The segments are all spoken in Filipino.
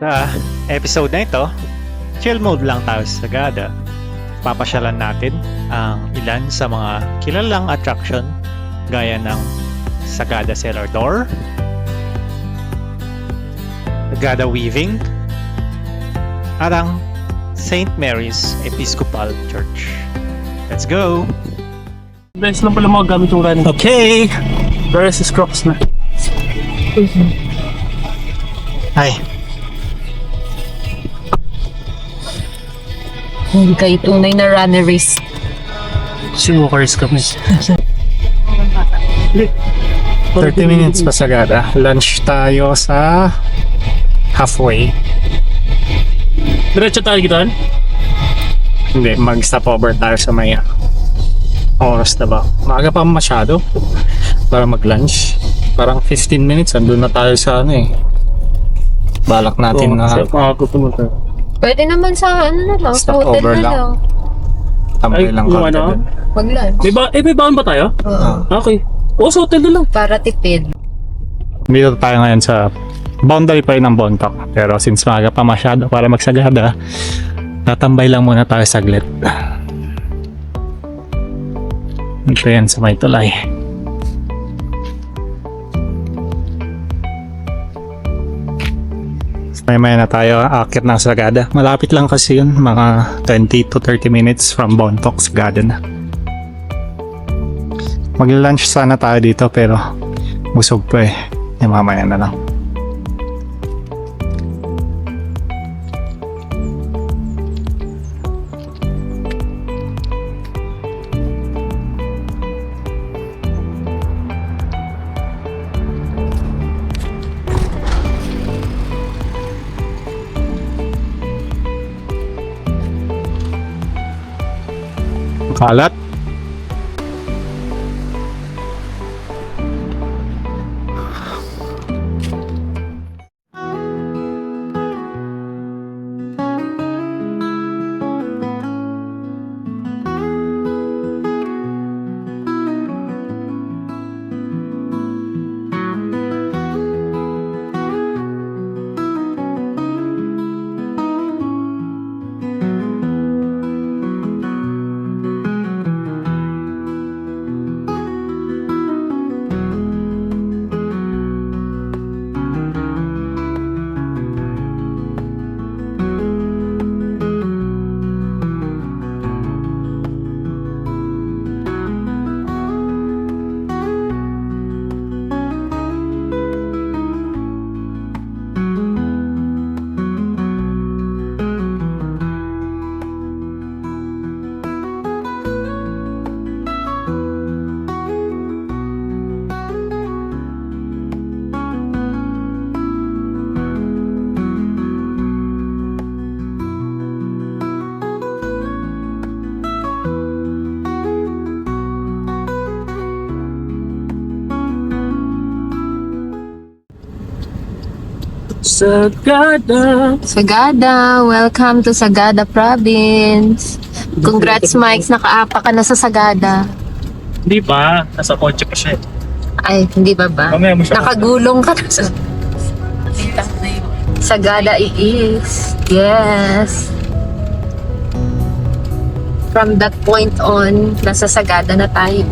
Sa episode na ito, chill mode lang tayo sa Sagada. Papasyalan natin ang ilan sa mga kilalang attraction gaya ng Sagada Cellar Door, Sagada Weaving, at ang St. Mary's Episcopal Church. Let's go! Best lang pala mga gamit yung running. Okay! Versus Crocs na. Hi! Hindi kayo tunay na runneries. Walkers kami. 30 minutes pa Sagada. Lunch tayo sa halfway. Diretso tayo gitan? Hindi, mag-stopover tayo sa may oras na ba? Maaga pa masyado para mag-lunch. Parang 15 minutes, andun na tayo sa ano eh. Balak natin na pumunta. Pwede naman sa ano na lang, sa hotel Stopover na lang. lang. tambay lang yung kami ano? dun. Mag-lunch. May baon ba tayo? Oo. Okay. O, sa hotel na lang. Para tipid. Dito tayo ngayon sa boundary pa rin ng Bontoc. Pero since maaga pa masyado para magsagada, tatambay lang muna tayo saglit. Ito yan sa may tulay. May na tayo akit ng Sagada. Malapit lang kasi yun, mga 20 to 30 minutes from Bontoc, Sagada na. Mag-lunch sana tayo dito pero busog pa eh. Mamaya na lang. Kalat. Sagada. Sagada, welcome to Sagada Province. Congrats Mike, nakaapa ka na sa Sagada. Hindi pa. Nasa kotse pa siya. Ay, hindi ba ba? Mamaya mo siya. Nakagulong ka na sa Sagada it is. Yes. From that point on, nasa Sagada na tayo.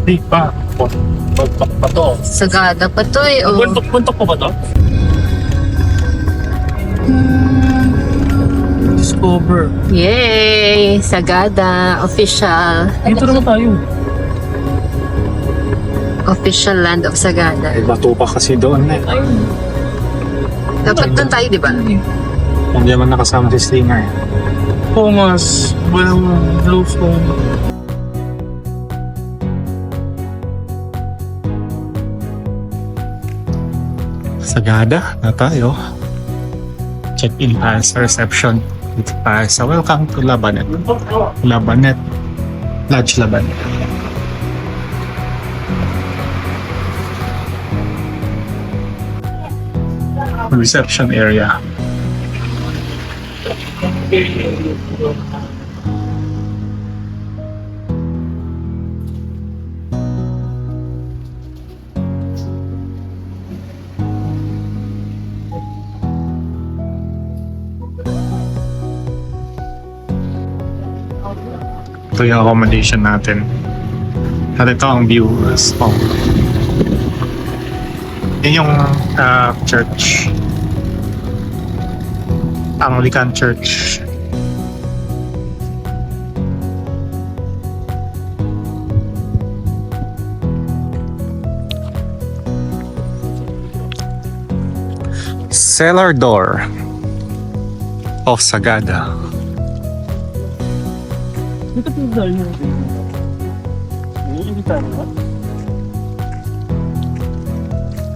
Hindi pa. Buntok pa to. Sagada pa to eh. Oh. Buntok pa ba to? Discover. Yay! Sagada, official. Dito naman tayo. Official land of Sagada. May bato pa kasi doon eh. Dapat doon tayo, di ba? Hindi naman nakasama si Stinger. Thomas. Walang blue phone. Sagada na tayo. Check-in tayo sa reception. Dito tayo sa Welcome to Labanet. Labanet. Lodge Labanet. Reception area. Ito yung accommodation natin. At ito ang view. Oh. Yan yung church. Anglican Church. Cellar door of Sagada. Dito po dahil mo. Hindi tayo ba?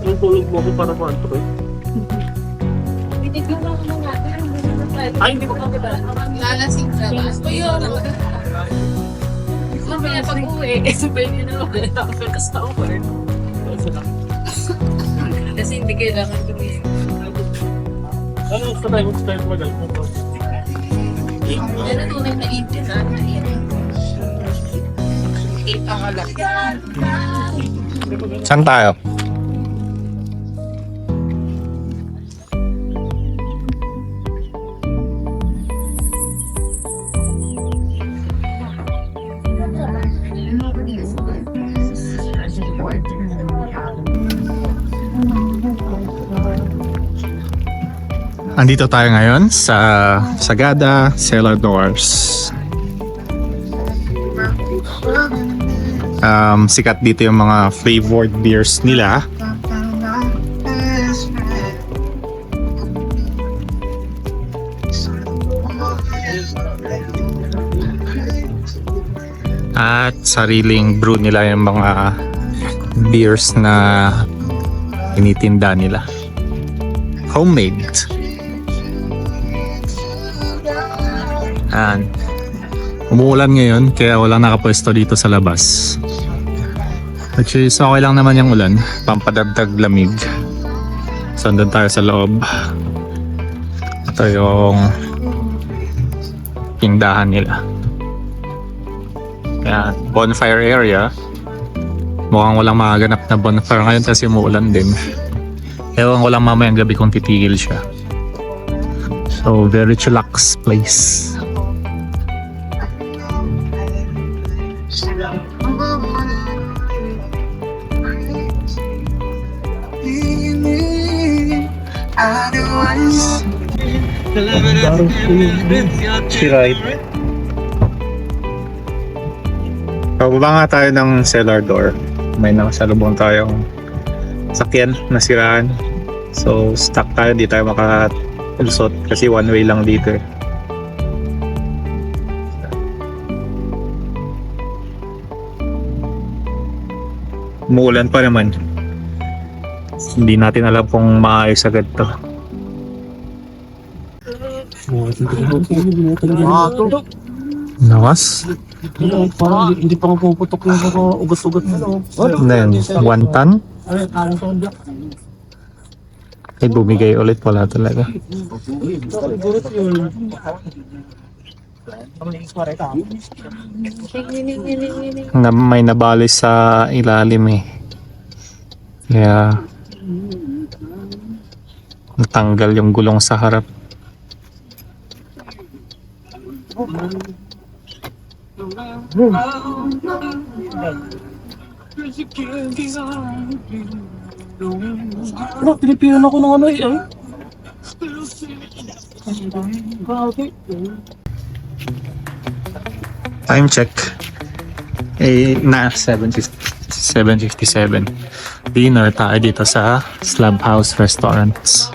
Ang tulog mo ko para maanto eh. Binigyan ako ng natin. Ay, hindi ko Lalasing ka ba? So yun. Mamaya pag uwi, sabay niyo na ako sa over. Kasi hindi kailangan gawin. Ano sa tayo mag-start magaling mo? Pero tunay na Indian na. Kita ka lang. Saan tayo? Andito tayo ngayon sa Sagada Cellar Doors. Sikat dito yung mga flavored beers nila. At sariling brew nila yung mga beers na initinda nila. Homemade. And umuulan ngayon kaya walang nakapwesto dito sa labas. Actually, so okay lang naman yung ulan. Pampadagdag lamig. So, andun tayo sa loob. Ito yung tindahan nila. Yan, bonfire area. Mukhang walang magaganap na bonfire ngayon kasi umuulan din. Ewan ko lang mamayang gabi kung titigil siya. So, very chillax place. Si right. Pababa nga tayo ng cellar door. May nakasalubong tayong sakyan na siraan. So stuck tayo, di tayo makalusot kasi one way lang dito eh. Umuulan pa naman. Hindi natin alam kung maayos agad to. Nawas? Hindi pa mapuputok yung mga ugat-ugat na. Ano yan? Wonton? Ay, bumigay ulit. Wala talaga. May nabali sa ilalim eh. Kaya natanggal yung gulong sa harap. Ano, pinipilan ako ng ano eh. Time check. Na 7:57. Dinner tayo dito sa Slab House Restaurants.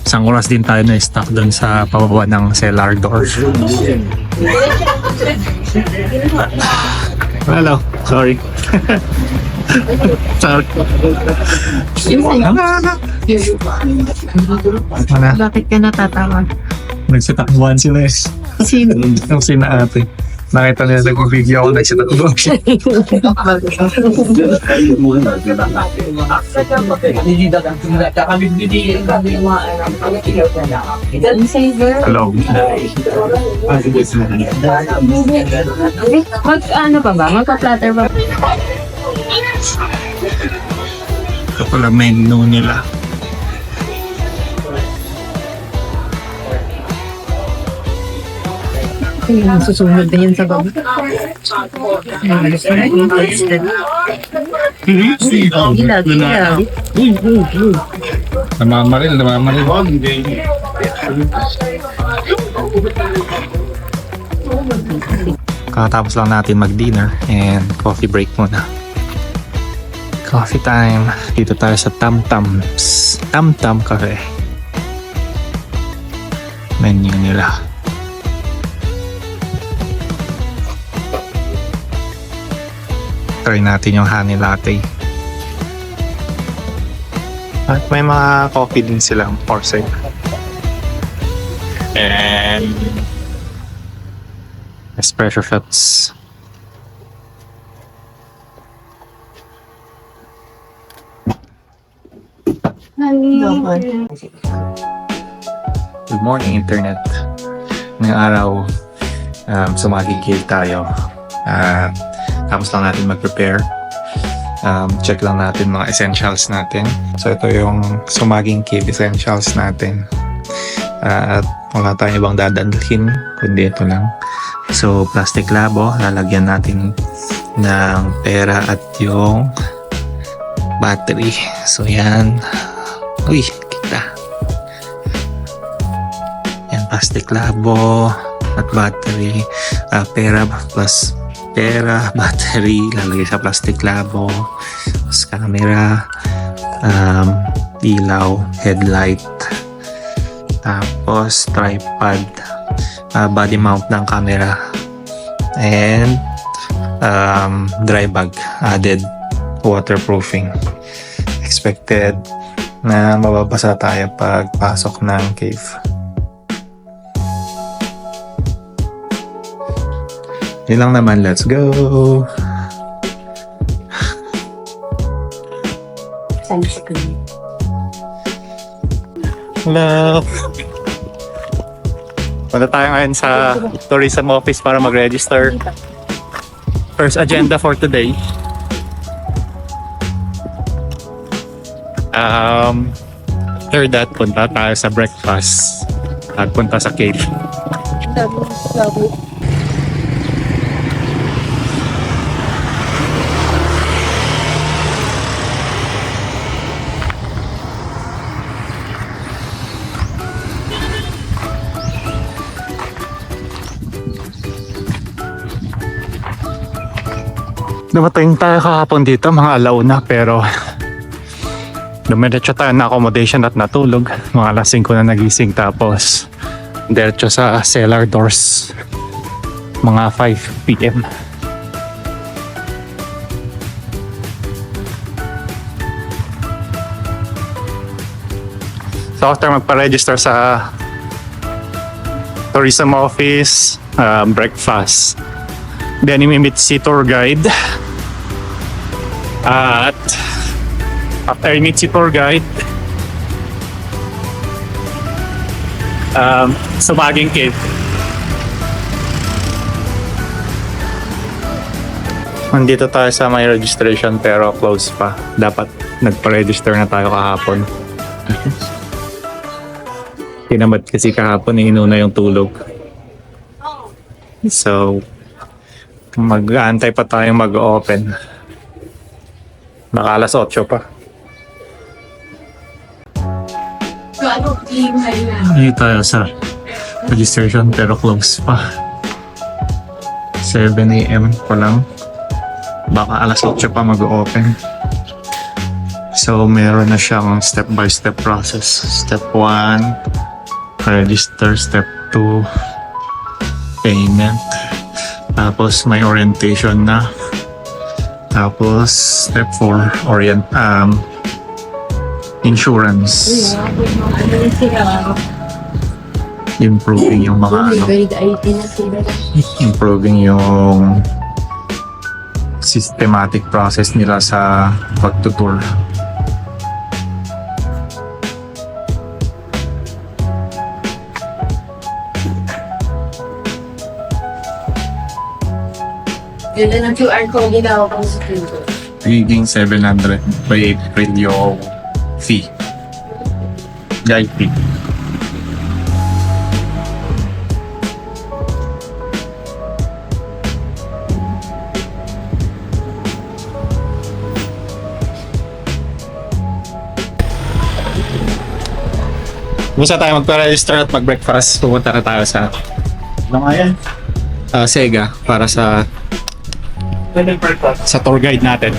Isang oras din tayo na stuck doon sa pababa ng cellar door. Hello, sorry. Sorry. Bakit ka natatawa? Nagsitakbuhan sila eh. Sino? Yung sina ate. Nakita nila nag-video ako nagsitakbuhan. Hello. Ano pa ba? Magpa-platter ba? Ito pala menu nila. Yung susunod na yun sa baba. Alis na yung tested. Gilag. Namamaril. Kakatapos lang natin mag-dinner and coffee break muna. Coffee time. Dito tayo sa Tam Tam Cafe. Menu nila. Try natin yung honey latte. At may mga coffee din silang for sale. And espresso shots. Good morning, internet. Ngayong araw, sumaging cave tayo. Tapos lang natin mag-prepare. Check lang natin mga essentials natin. So ito yung sumaging cave essentials natin. At wala tayong ibang dadalhin, kundi ito lang. So plastic labo, lalagyan natin ng pera at yung battery. So yan. Uy, kita. Yan, plastic labo at battery. Pera plus pera, battery, lalagay sa plastic labo. Tapos camera, ilaw, headlight. Tapos tripod, body mount ng camera. And dry bag, added waterproofing. Expected na mababasa tayo pag pasok ng cave. Yun lang naman, let's go! Hello! Punta tayo ngayon sa tourism office para mag-register. First agenda for today. After that, punta tayo sa breakfast at punta sa cave. Dumating tayo kahapon dito, mga alauna, pero dumiretso tayo na accommodation at natulog. Mga alas 5 na nagising, tapos diretso sa cellar doors mga 5 PM. So after magpa-register sa tourism office, breakfast, then i-meet si tour guide. At after i-meet si tour guide, sumaging cave. Nandito tayo sa may registration pero close pa. Dapat nagpa-register na tayo kahapon. Tinamad kasi kahapon, inuna yung tulog. So, mag-aantay pa tayong mag-open. Baka alas 8 pa. Hindi tayo sa registration pero close pa. 7 AM pa lang. Baka alas 8 pa mag-open. So meron na siyang step-by-step process. Step 1, register. Step 2, payment. Tapos may orientation na. Tapos step 4, insurance. Improving yung mga improving yung systematic process nila sa pagtutour. Yun na ng QR code nila ako sa pinto. Magiging 700 by April yung fee. Guide fee. Gusto tayo magpa-register at mag-breakfast. Pupunta na tayo sa Ano nga yan? Sega para sa tour guide natin.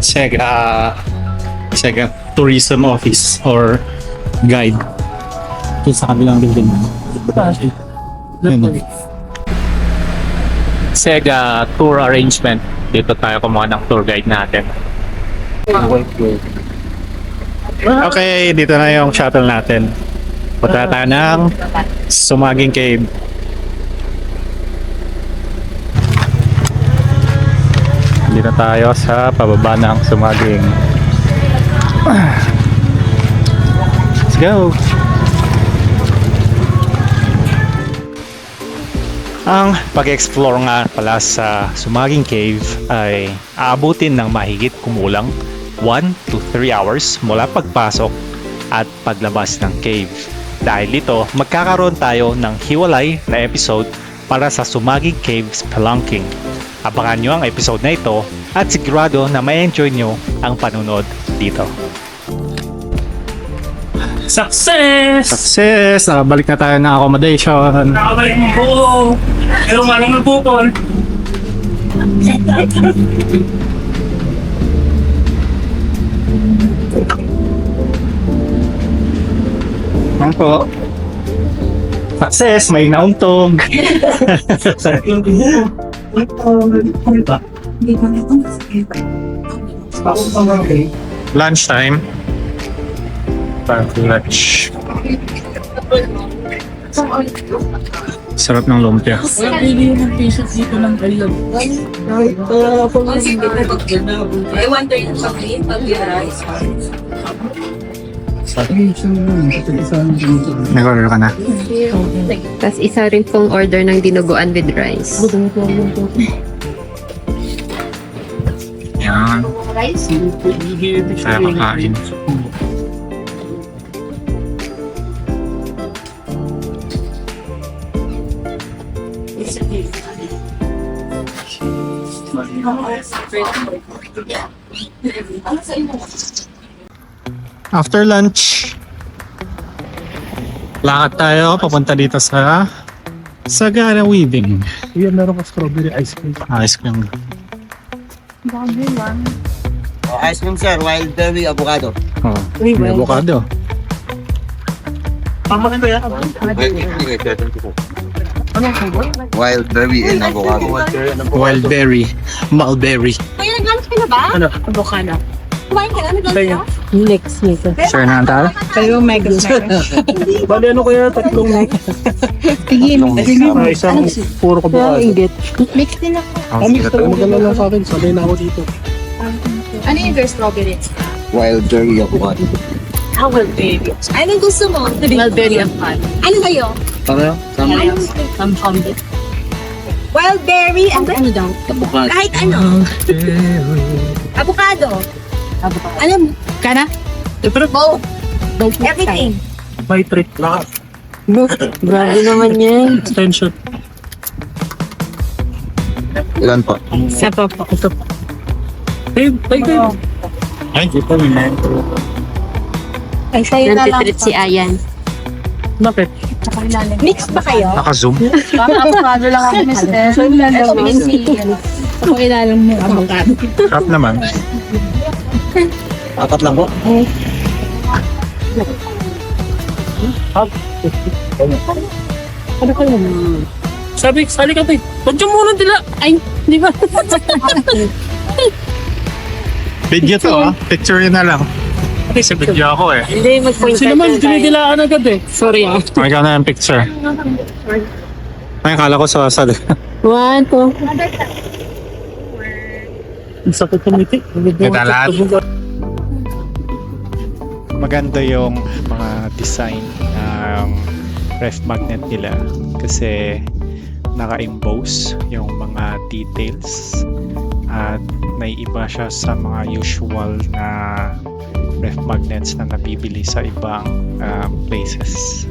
Sega Tourism Office or guide. Ito sa kabilang building. Yun. Sega Tour Arrangement. Dito tayo kumuha ng tour guide natin. Okay, dito na yung shuttle natin. Punta tayo ng Sumaging Cave. Dito tayo sa pababa ng Sumaging. Let's go! Ang pag-explore nga pala sa Sumaging Cave ay aabutin ng mahigit kumulang 1 to 3 hours mula pagpasok at paglabas ng cave. Dahil dito, magkakaroon tayo ng hiwalay na episode para sa Sumaging Cave Spelunking. Abangan nyo ang episode na ito at sigurado na ma-enjoy nyo ang panunod dito. Success! Success! Nakabalik na tayo ng accommodation. Nakabalik mo po! Pero malang nagpupol. Ano po? Success! May nauntog! Lunch time. Time for lunch. Sarap ng lumpia. Nag-order ka na? Tapos isa rin pong order ng dinuguan with rice. Yan. Kaya makain. After lunch, lakad tayo papunta dito sa Sagada Weaving. Yan, meron ka strawberry ice cream. Ice cream. Ice cream sir, wild berry, avocado. Oh, may avocado. Tama ba yan? Wild berry and avocado. Wild berry. Mulberry. Kaya nag-lunch ka na ba? Ano? Avocado. Kumain ka na? Nag-lunch ka? Next week. Sure na tayo? Kayo, mega Bali ano kaya tatlong Sige, isang puro ka ba? Mix din ako. Kami magala lang sa akin, sanay na ako dito. Ano yung girl strawberry? Wild berry, avocado. Baby. Anong gusto mo? Mulberry ang pan. Ano sa'yo? Pareho? Wild berry and ano daw? Avocado. Kahit ano. Avocado. Ano? Kana? Both. Everything. May trick lahat. Grabe naman yan. Extension. Ilan pa? Sa papa. Hey, kayo. Ay, dito may mango. Ay, sa'yo na lang. Nantitrip si Ayan. Bakit? Mix ba kayo? Naka-zoom. Avocado lang ako, mister. So, Ito, minsi. Ako ilalim mo. Avocado. Sarap naman. Apat lang po. Ano kayo? Sabi, sali ka tayo. Huwag yung muna nila. Ay, di ba? Video to ah. Picture yun na lang. Sa video ako eh. Hindi, mag-point Sino man, dinidilaan agad eh. Sorry ah. Ikaw na yung picture. Ay, kala ko sa asal. 1, 2. Ang sakit kumiti. Kita lahat. Maganda yung mga design ng ref magnet nila kasi naka-emboss yung mga details at naiiba siya sa mga usual na ref magnets na nabibili sa ibang places.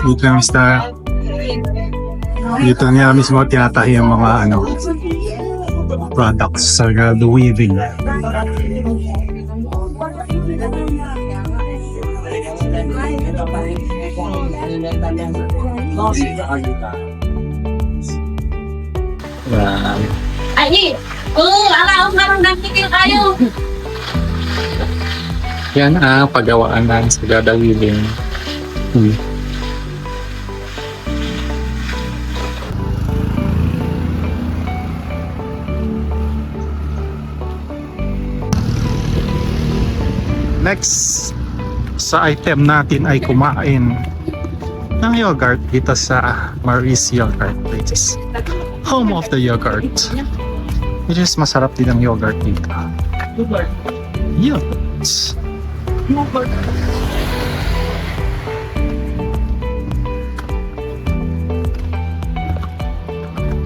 Dito na dito niya mismo tinatahi yung mga products sa Sagada Weaving. Yan. Ay, araw harang ganti kayo. Yan ang paggawaan ng Sagada Weaving. Next sa item natin ay kumain ng yogurt dito sa Maurice Yogurt, which is home of the yogurt. Which is masarap din ang yogurt dito. Yogurt.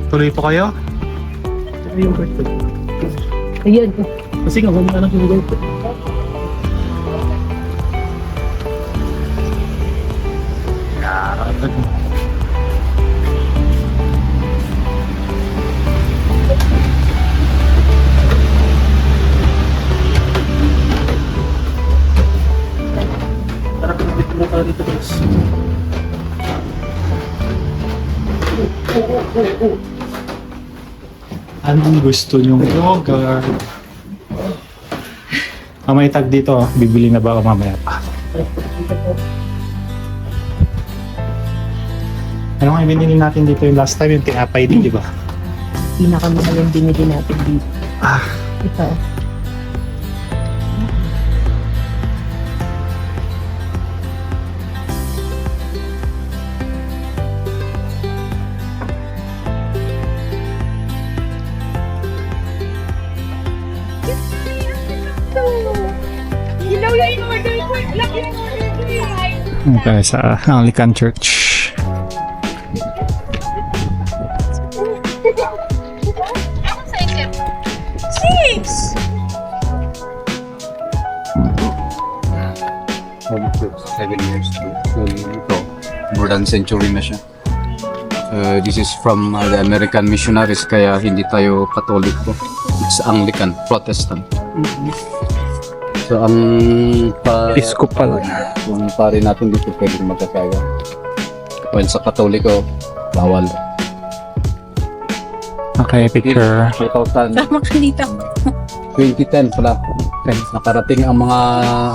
Tuloy po kayo? Ayan. Kasi nga, wala na yung yogurt. Anong gusto nyong yogurt? May tag dito, bibili na ba o mamaya pa? Ano nga yung binili natin dito yung last time, yung tinapay din, di ba? Pinakamahal yung binili natin dito. Ah, Ito. okay, sa Anglican Church. Almost 7 years to ito. More than century na siya. This is from the American missionaries, kaya hindi tayo Katoliko. It's Anglican, Protestant. So ang Episcopal. yung pare natin dito pwedeng magkakaya. While sa Katoliko, bawal. Okay, picture. 2000, Tama ka dito. 2010 pala. Nakarating ang mga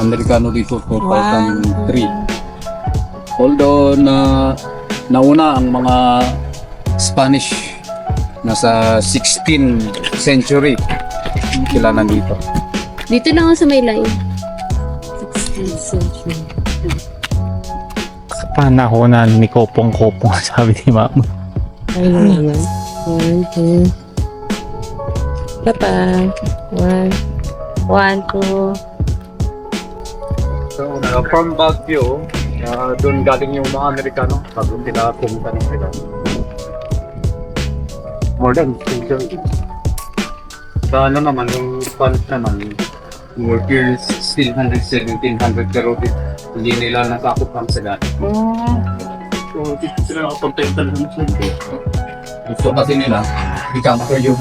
Amerikano dito 2003. Although nauna ang mga Spanish nasa 16th century sila nandito. Dito na ako sa may line. Sa panahonan ni Kopong-Kopong, sabi ni Mama. Ayun naman. 1, 2. Papa. 1, 2. So, from Baguio, doon galing yung mga Amerikano bago sila pumunta ng sila. More than century. Sa ano naman, yung Spanish naman, were here still 1700 pero hindi nila nasakop ang sila. So, dito sila nakapagtenta na sila. Gusto kasi nila, i-capture yung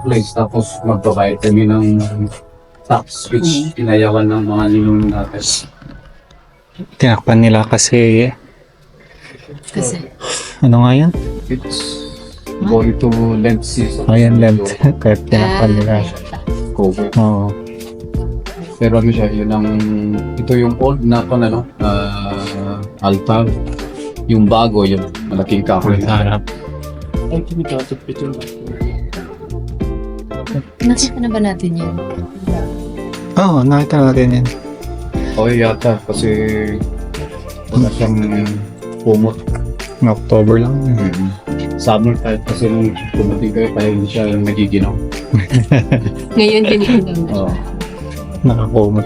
place tapos magbabayad kami ng tax which inayawan ng mga ninong natin. Tinakpan nila kasi... Ano nga yan? It's going to Lent season. Ayan, Lent. Kaya tinakpan nila. COVID. Oo. Pero ano siya, yun ang, ito yung old na altar. Yung bago, yun, malaking kahoy. Harap. Ay, kinikatap ito. Nakita na ba natin yan? Oo, nakita natin yan. Okay yata, kasi wala siyang pumot. October lang. Summer time kasi nung pumating kayo, kaya hindi siya nagiginaw. Ngayon din Oo. Nakakumot.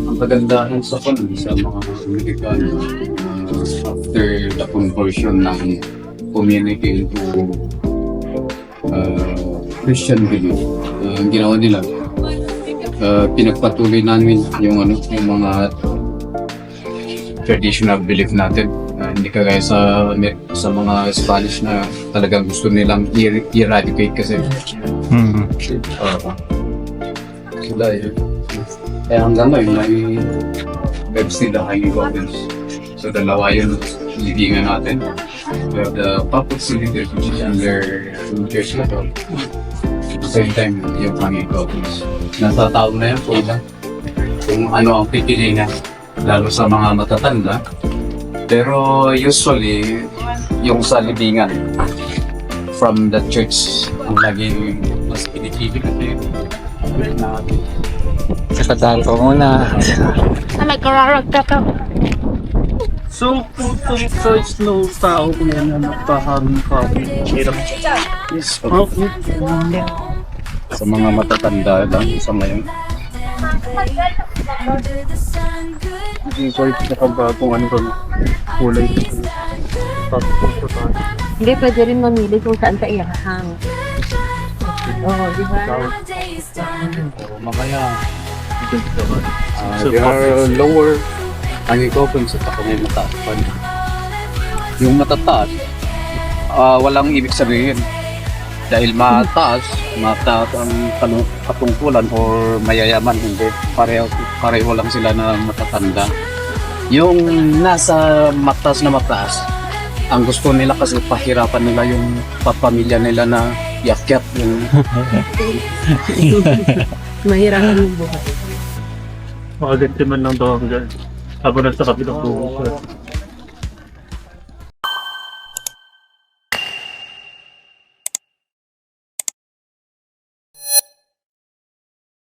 Ang kagandahan sa mga Amerikano, after the conversion ng community into Christian belief, ang ginawa nila, pinagpatuloy namin yung mga traditional belief natin. Hindi kagaya sa mga Spanish na talagang gusto nilang eradicate kasi. Sila yun. Kaya hanggang ngayon may webs nila hanging goblins. So dalawa yun libingan natin. We have the puppet cylinder which is under church level. At the same time, yung hanging goblins. Natatao na yan kung ano ang pipiliin na. Lalo sa mga matatanda. Pero usually, yung sa libingan from the church ang laging mas pinipili kasi Kakadaan ko muna. So, kung sa slow tao ko yan na nagpahaming ka, hirap. Yes, okay. sa mga matatanda lang sa ngayon. Hindi ko rin nakaba kung ano kami kulay. Hindi, pwede rin mamili kung saan ka ihahang. Oo, di ba? So, mamaya, there are lower hanging goblins at ako may mataas pa. Yung matataas, walang ibig sabihin. Dahil mataas ang katungkulan or mayayaman, hindi. Pareho lang sila na matatanda. Yung nasa mataas na mataas, ang gusto nila kasi pahirapan nila yung papamilya nila na yakyat yung Mahirapan yung buhay. Makaganti man lang daw hanggang habang nasa kabilang buhay.